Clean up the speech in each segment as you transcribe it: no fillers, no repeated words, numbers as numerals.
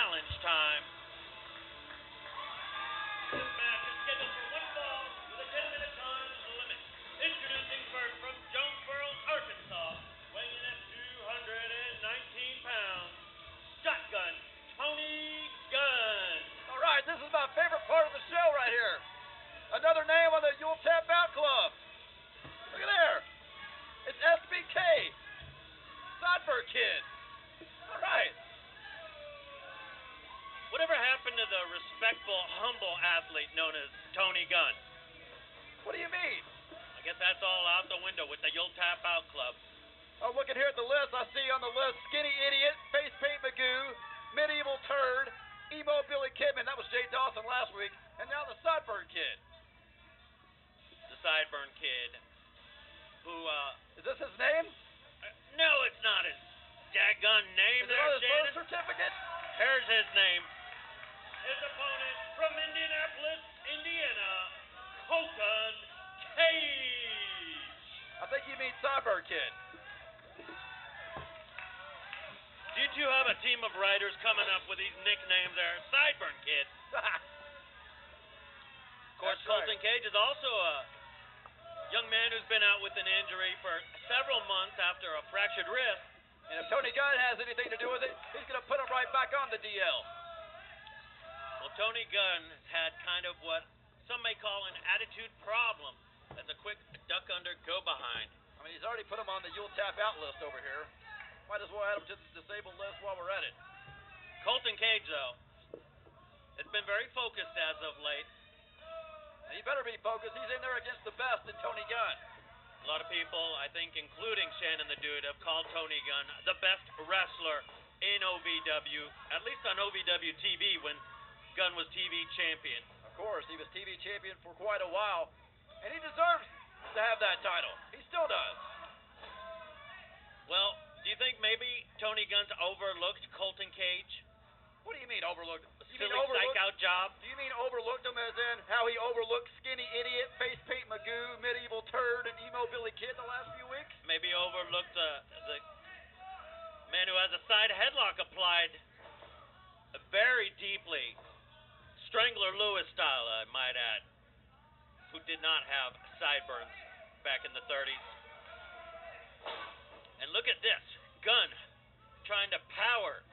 challenge time. This match is scheduled for one fall with a 10-minute time limit. Introducing first from Jonesboro, Arkansas, weighing in at 219 pounds, Shotgun Tony Gunn. All right, this is my favorite part of the show right here. Another name on the You'll Tap Out Club. Look at there. It's SBK. Sideburn Kid. All right. Whatever happened to the respectful, humble athlete known as Tony Gunn? What do you mean? I guess that's all out the window with the You'll Tap Out Club. I'm looking here at the list. I see on the list Skinny Idiot, Face Paint Magoo, Medieval Turd, Emo Billy Kidman. That was Jay Dawson last week. And now the Sideburn Kid. The Sideburn Kid. Who, Is this his name? No, it's not his daggone name. Is it on his birth certificate? Here's his name. His opponent from Indianapolis, Indiana, Colton Cage. I think you mean Sideburn Kid. Did you have a team of writers coming up with these nicknames there? Sideburn Kid. Of course, Colton Cage is also a young man who's been out with an injury for several months after a fractured wrist. And if Tony Gunn has anything to do with it, he's going to put him right back on the DL. Well, Tony Gunn has had kind of what some may call an attitude problem. That's a quick duck under, go behind. I mean, he's already put him on the You'll Tap Out list over here. Might as well add him to the disabled list while we're at it. Colton Cage, though, has been very focused as of late. And he better be focused. He's in there against the best in Tony Gunn. A lot of people, I think, including Shannon the Dude, have called Tony Gunn the best wrestler in OVW, at least on OVW TV when Gunn was TV champion. Of course, he was TV champion for quite a while, and he deserves to have that title. He still does. Well, do you think maybe Tony Gunn's overlooked Colton Cage? What do you mean overlooked? You Silly mean overlooked? psych-out job? Do you mean overlooked him as in how he overlooked Skinny Idiot, Face Paint Magoo, Medieval Turd, and Emo Billy Kid the last few weeks? Maybe overlooked the man who has a side headlock applied very deeply. Strangler Lewis style, I might add. Who did not have sideburns back in the 30s. And look at this. Gunn trying to power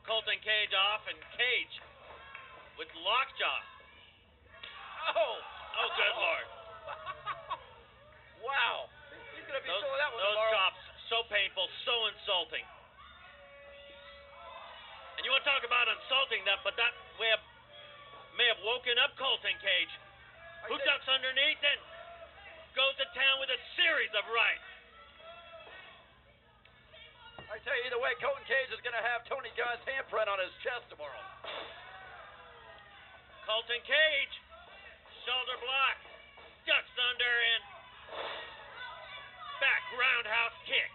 Colton Cage off, and Cage with lockjaw. Oh! Oh, good Lord. Wow. He's going to be doing that one those tomorrow. chops, so painful, so insulting. And you want to talk about insulting that, but that may have woken up Colton Cage, who ducks underneath and goes to town with a series of rights. I tell you, either way, Colton Cage is going to have Tony Gunn's handprint on his chest tomorrow. Colton Cage, shoulder block, ducks under, and back roundhouse kick.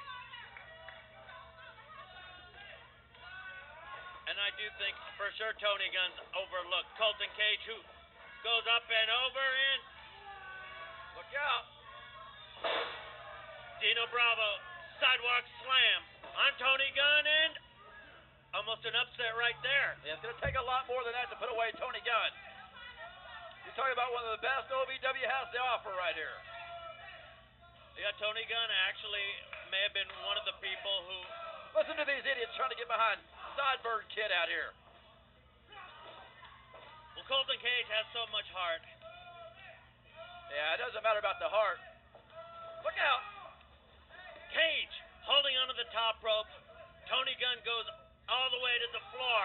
And I do think for sure Tony Gunn's overlooked Colton Cage, who goes up and over, and look out. Dino Bravo, sidewalk slam on Tony Gunn, and almost an upset right there. Yeah, it's going to take a lot more than that to put away Tony Gunn. You're talking about one of the best OVW has to offer right here. Yeah, Tony Gunn actually may have been one of the people who... Listen to these idiots trying to get behind Sideburn Kid out here. Well, Colton Cage has so much heart. Yeah, it doesn't matter about the heart. Look out. Cage holding onto the top rope. Tony Gunn goes all the way to the floor.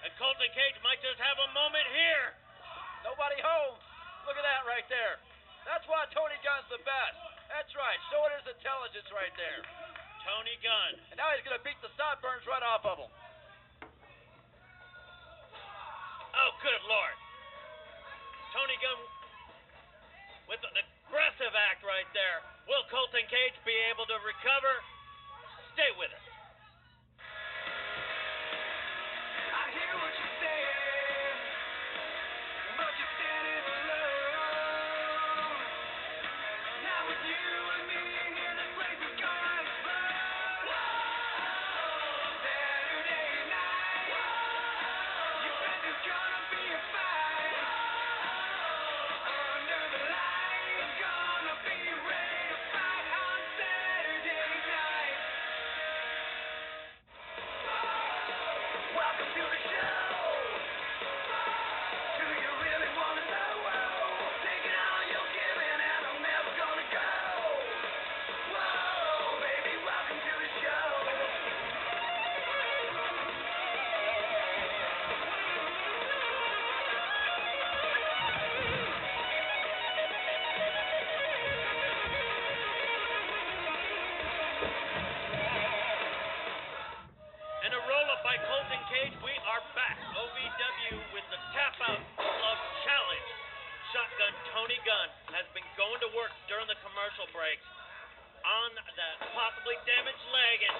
And Colton Cage might just have a moment here. Nobody home. Look at that right there. That's why Tony Gunn's the best. That's right. Showing his intelligence right there. Tony Gunn. And now he's going to beat the sideburns right off of him. Oh, good Lord. Tony Gunn with an aggressive act right there. Will Colton Cage be able to recover? Stay with us. I hear what you're saying, but you're standing alone. Now with you and me here, this place is gonna explode. Saturday night. Cage, we are back. OVW with the Tap Out Club Challenge. Shotgun Tony Gunn has been going to work during the commercial breaks on that possibly damaged leg, and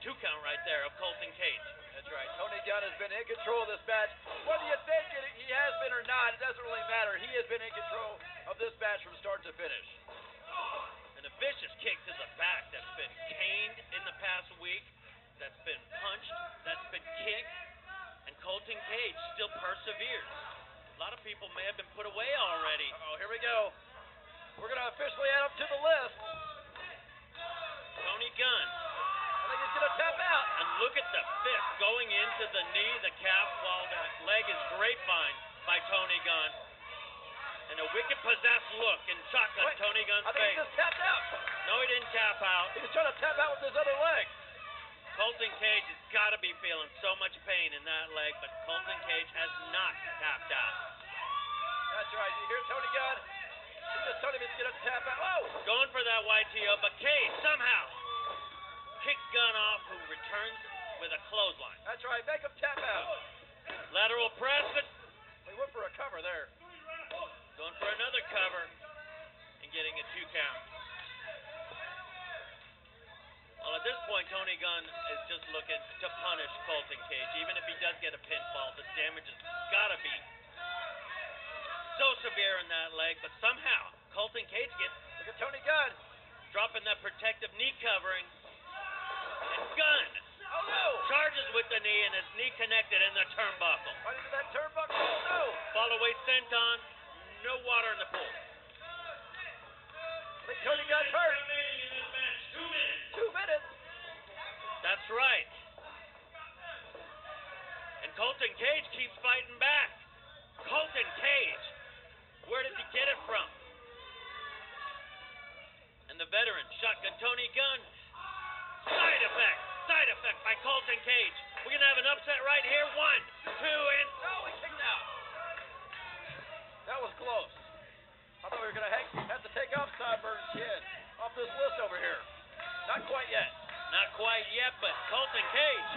2 count right there of Colton Cage. That's right. Tony Gunn has been in control of this match. Whether you think he has been or not, it doesn't really matter. He has been in control of this match from start to finish. And a vicious kick to the back that's been caned in the past week, that's been punched, that's been kicked, and Colton Cage still perseveres. A lot of people may have been put away already. Oh, here we go. We're going to officially add him to the list. Tony Gunn. I think he's going to tap out. And look at the fist going into the knee, the calf, while that leg is grapevine by Tony Gunn. And a wicked possessed look in Shotgun Tony Gunn's I think face. he just tapped out. No, he didn't tap out. He was trying to tap out with his other leg. Colton Cage has got to be feeling so much pain in that leg, but Colton Cage has not tapped out. That's right. You hear Tony Gunn? He just told him he's going to tap out. Oh! Going for that YTO, but Cage somehow kicks Gunn off, who returns with a clothesline. That's right. Make him tap out. Lateral press, but He went for a cover there. going for another cover and getting a 2 count. Well, at this point, Tony Gunn is just looking to punish Colton Cage. Even if he does get a pinfall, the damage has got to be so severe in that leg. But somehow, Colton Cage gets... Look at Tony Gunn. Dropping that protective knee covering. And Gunn Oh, no. charges with the knee, and his knee connected in the turnbuckle. Right into that turnbuckle. Oh, no. Fall away senton. No water in the pool. I think Tony Gunn's hurt. 2 minutes. That's right. And Colton Cage keeps fighting back. Colton Cage. Where did he get it from? And the veteran, Shotgun Tony Gunn. Side effect by Colton Cage. We're going to have an upset right here. 1, 2, and... Oh, he kicked out. That was close. I thought we were going to have to take off Sideburns' kid off this list over here. Not quite yet. Not quite yet, but Colton Cage.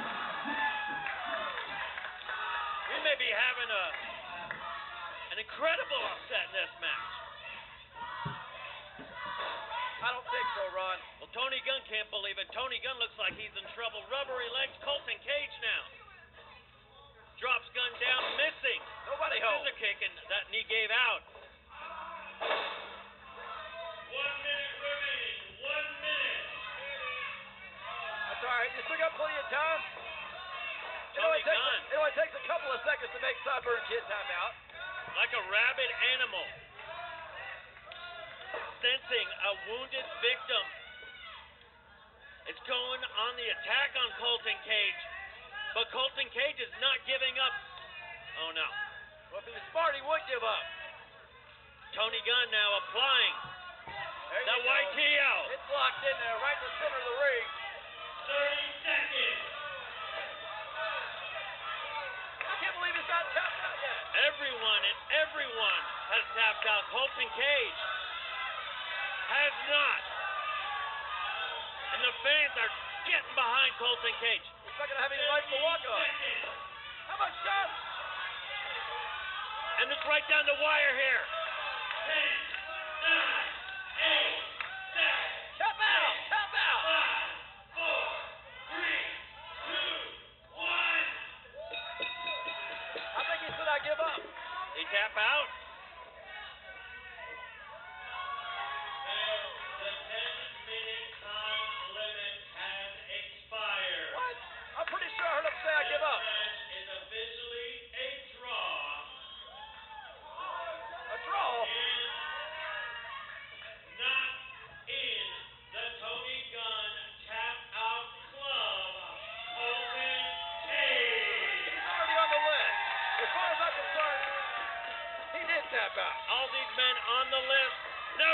We may be having an incredible upset in this match. I don't think so, Ron. Well, Tony Gunn can't believe it. Tony Gunn looks like he's in trouble. Rubbery legs, Colton Cage now. Drops Gunn down, missing. Nobody home. Scissor kick, and that knee gave out. 1 minute remaining. 1 minute. That's all right. You still got plenty of time. Tony Gunn, It only takes a couple of seconds to make Sideburns' kid tap out. like a rabid animal, sensing a wounded victim, is going on the attack on Colton Cage. But Colton Cage is not giving up. Oh, no. Well, if he was smart, he would give up. Tony Gunn now applying There the you go. YTO. It's locked in there, right in the center of the ring. 30 seconds. I can't believe he's not tapped out yet. Everyone has tapped out. Colton Cage has not. And the fans are getting behind Colton Cage. He's not going to have any life to walk on. How much shots? And it's right down the wire here. 10, 9, 8, 7, Tap out! Tap out! 5, 4, 3, 2, 1. I think he said I give up. They tap out. And the 10-minute time limit has expired. What? I'm pretty sure I heard him say I give up. This match is officially a draw. A draw? And not in the Tony Gunn Tap Out Club, Colton Cage. He's already on the list. As far as I'm concerned, he did tap out. All these men on the list. No.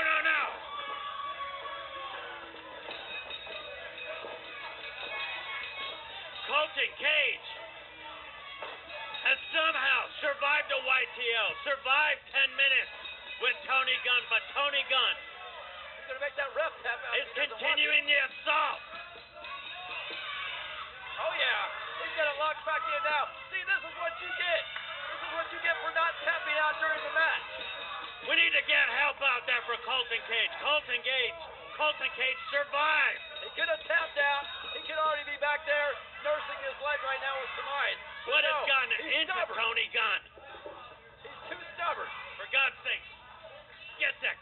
Colton Cage has somehow survived a YTO, survived 10 minutes with Tony Gunn, but Tony Gunn He's going to make that ref tap out. is continuing the assault. Oh, yeah. locks back in now. See, this is what you get. This is what you get for not tapping out during the match. We need to get help out there for Colton Cage. Colton Cage survived. He could have tapped out. He could already be back there nursing his leg right now with some ice. What has No, gotten he's into stubborn. Tony Gunn?